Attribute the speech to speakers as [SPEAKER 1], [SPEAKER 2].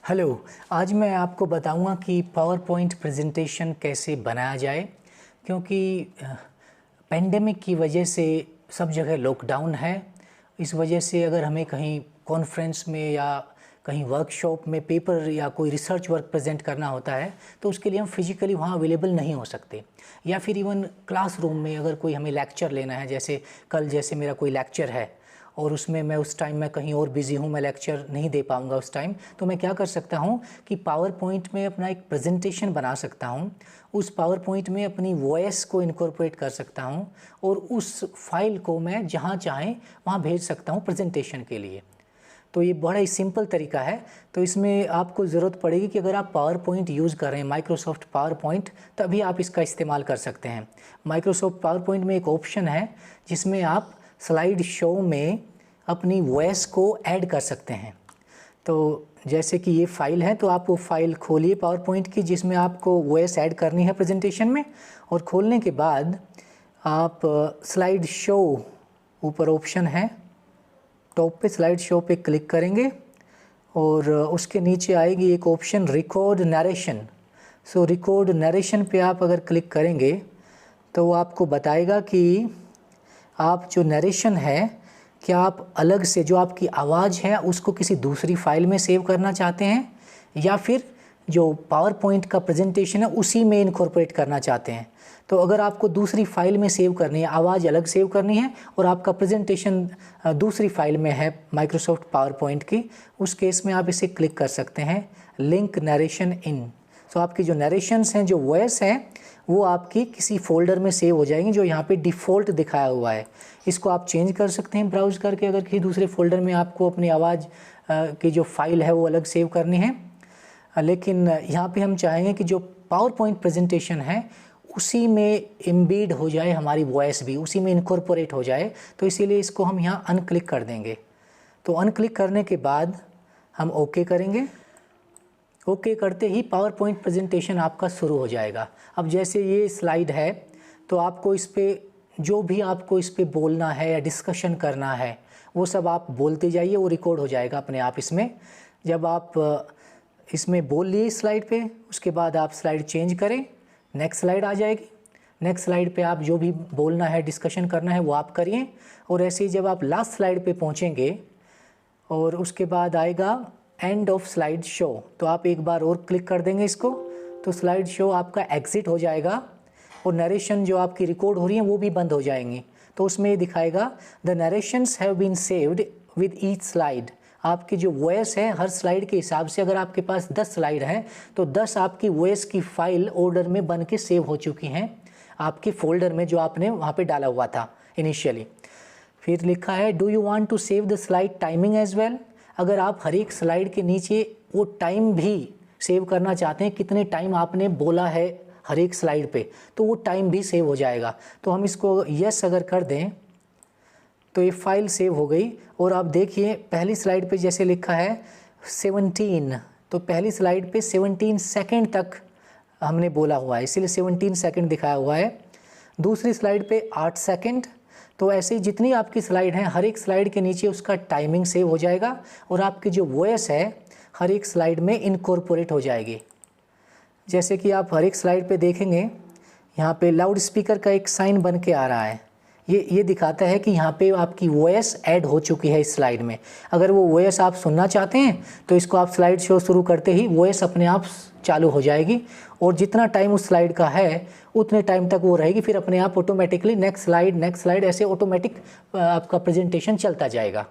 [SPEAKER 1] Hello, आज मैं आपको बताऊंगा कि पावर पॉइंट प्रेजेंटेशन कैसे बनाया जाए, क्योंकि पेंडेमिक की वजह से सब जगह लॉकडाउन है। इस वजह से अगर हमें कहीं कॉन्फ्रेंस में या कहीं वर्कशॉप में पेपर या कोई रिसर्च वर्क प्रेजेंट करना होता है तो उसके लिए हम फिजिकली वहाँ अवेलेबल नहीं हो सकते, या फिर इवन क्लासरूम में अगर कोई हमें लेक्चर लेना है, जैसे कल जैसे मेरा कोई लेक्चर है और उसमें मैं उस टाइम मैं कहीं और बिज़ी हूँ, मैं लेक्चर नहीं दे पाऊँगा उस टाइम, तो मैं क्या कर सकता हूँ कि पावर पॉइंट में अपना एक प्रेजेंटेशन बना सकता हूँ। उस पावर पॉइंट में अपनी वॉइस को इनकॉर्पोरेट कर सकता हूँ और उस फाइल को मैं जहाँ चाहें वहाँ भेज सकता हूँ प्रेजेंटेशन के लिए। तो ये बड़ा ही सिंपल तरीका है। तो इसमें आपको ज़रूरत पड़ेगी कि अगर आप पावर पॉइंट यूज़ कर रहे हैं, माइक्रोसॉफ्ट पावर पॉइंट, तभी आप इसका इस्तेमाल कर सकते हैं। माइक्रोसॉफ्ट पावर पॉइंट में एक ऑप्शन है जिसमें आप स्लाइड शो में अपनी वॉइस को ऐड कर सकते हैं। तो जैसे कि ये फ़ाइल है, तो आप वो फाइल खोलिए पावर पॉइंट की जिसमें आपको वॉइस ऐड करनी है प्रेजेंटेशन में, और खोलने के बाद आप स्लाइड शो, ऊपर ऑप्शन है टॉप पे, स्लाइड शो पे क्लिक करेंगे और उसके नीचे आएगी एक ऑप्शन रिकॉर्ड नरेशन। सो रिकॉर्ड नरेशन पे आप अगर क्लिक करेंगे तो वो आपको बताएगा कि आप जो नरेशन है, क्या आप अलग से जो आपकी आवाज़ है उसको किसी दूसरी फाइल में सेव करना चाहते हैं, या फिर जो पावर पॉइंट का प्रेजेंटेशन है उसी में इनकॉर्पोरेट करना चाहते हैं। तो अगर आपको दूसरी फाइल में सेव करनी है, आवाज़ अलग सेव करनी है और आपका प्रेजेंटेशन दूसरी फाइल में है माइक्रोसॉफ्ट पावर पॉइंट की, उस केस में आप इसे क्लिक कर सकते हैं लिंक नरेशन इन। सो आपकी जो नरेशंस हैं, जो वॉइस हैं, वो आपकी किसी फोल्डर में सेव हो जाएंगी जो यहाँ पे डिफ़ॉल्ट दिखाया हुआ है। इसको आप चेंज कर सकते हैं ब्राउज़ करके, अगर किसी दूसरे फोल्डर में आपको अपनी आवाज़ की जो फाइल है वो अलग सेव करनी है। लेकिन यहाँ पे हम चाहेंगे कि जो पावर पॉइंट प्रेजेंटेशन है उसी में एम्बेड हो जाए हमारी वॉइस भी, उसी में इनकॉर्पोरेट हो जाए। तो इसीलिए इसको हम यहाँ अनक्लिक कर देंगे। तो अनक्लिक करने के बाद हम ओके करेंगे। ओके करते ही पावर पॉइंट प्रेजेंटेशन आपका शुरू हो जाएगा। अब जैसे ये स्लाइड है, तो आपको इस पर जो भी आपको इस पर बोलना है या डिस्कशन करना है वो सब आप बोलते जाइए, वो रिकॉर्ड हो जाएगा अपने आप इसमें। जब आप इसमें बोल लिए स्लाइड पे, उसके बाद आप स्लाइड चेंज करें, नेक्स्ट स्लाइड आ जाएगी। नेक्स्ट स्लाइड पे आप जो भी बोलना है, डिस्कशन करना है वो आप करिए। और ऐसे ही जब आप लास्ट स्लाइड पे पहुँचेंगे और उसके बाद आएगा एंड ऑफ स्लाइड शो, तो आप एक बार और क्लिक कर देंगे इसको, तो स्लाइड शो आपका एग्जिट हो जाएगा और नरेशन जो आपकी रिकॉर्ड हो रही है वो भी बंद हो जाएंगी। तो उसमें ये दिखाएगा the narrations have been saved with each slide. आपकी जो वॉइस है हर स्लाइड के हिसाब से, अगर आपके पास 10 स्लाइड हैं तो 10 आपकी वॉइस की फाइल ऑर्डर में बन के सेव हो चुकी हैं आपके फोल्डर में जो आपने वहाँ पे डाला हुआ था इनिशियली। फिर लिखा है do you want to save the slide timing as well. अगर आप हर एक स्लाइड के नीचे वो टाइम भी सेव करना चाहते हैं, कितने टाइम आपने बोला है हर एक स्लाइड पे, तो वो टाइम भी सेव हो जाएगा। तो हम इसको यस अगर कर दें तो ये फाइल सेव हो गई। और आप देखिए पहली स्लाइड पे जैसे लिखा है 17, तो पहली स्लाइड पे 17 सेकंड तक हमने बोला हुआ है, इसीलिए 17 सेकंड दिखाया हुआ है। दूसरी स्लाइड पे 8 सेकंड। तो ऐसे ही जितनी आपकी स्लाइड हैं, हर एक स्लाइड के नीचे उसका टाइमिंग सेव हो जाएगा और आपकी जो वॉइस है हर एक स्लाइड में इनकॉर्पोरेट हो जाएगी। जैसे कि आप हर एक स्लाइड पे देखेंगे, यहाँ पे लाउड स्पीकर का एक साइन बन के आ रहा है, ये दिखाता है कि यहाँ पे आपकी वॉइस ऐड हो चुकी है इस स्लाइड में। अगर वो वॉइस आप सुनना चाहते हैं तो इसको आप स्लाइड शो शुरू करते ही वॉइस अपने आप चालू हो जाएगी और जितना टाइम उस स्लाइड का है उतने टाइम तक वो रहेगी। फिर अपने आप ऑटोमेटिकली नेक्स्ट स्लाइड ऐसे ऑटोमेटिक आपका प्रेजेंटेशन चलता जाएगा।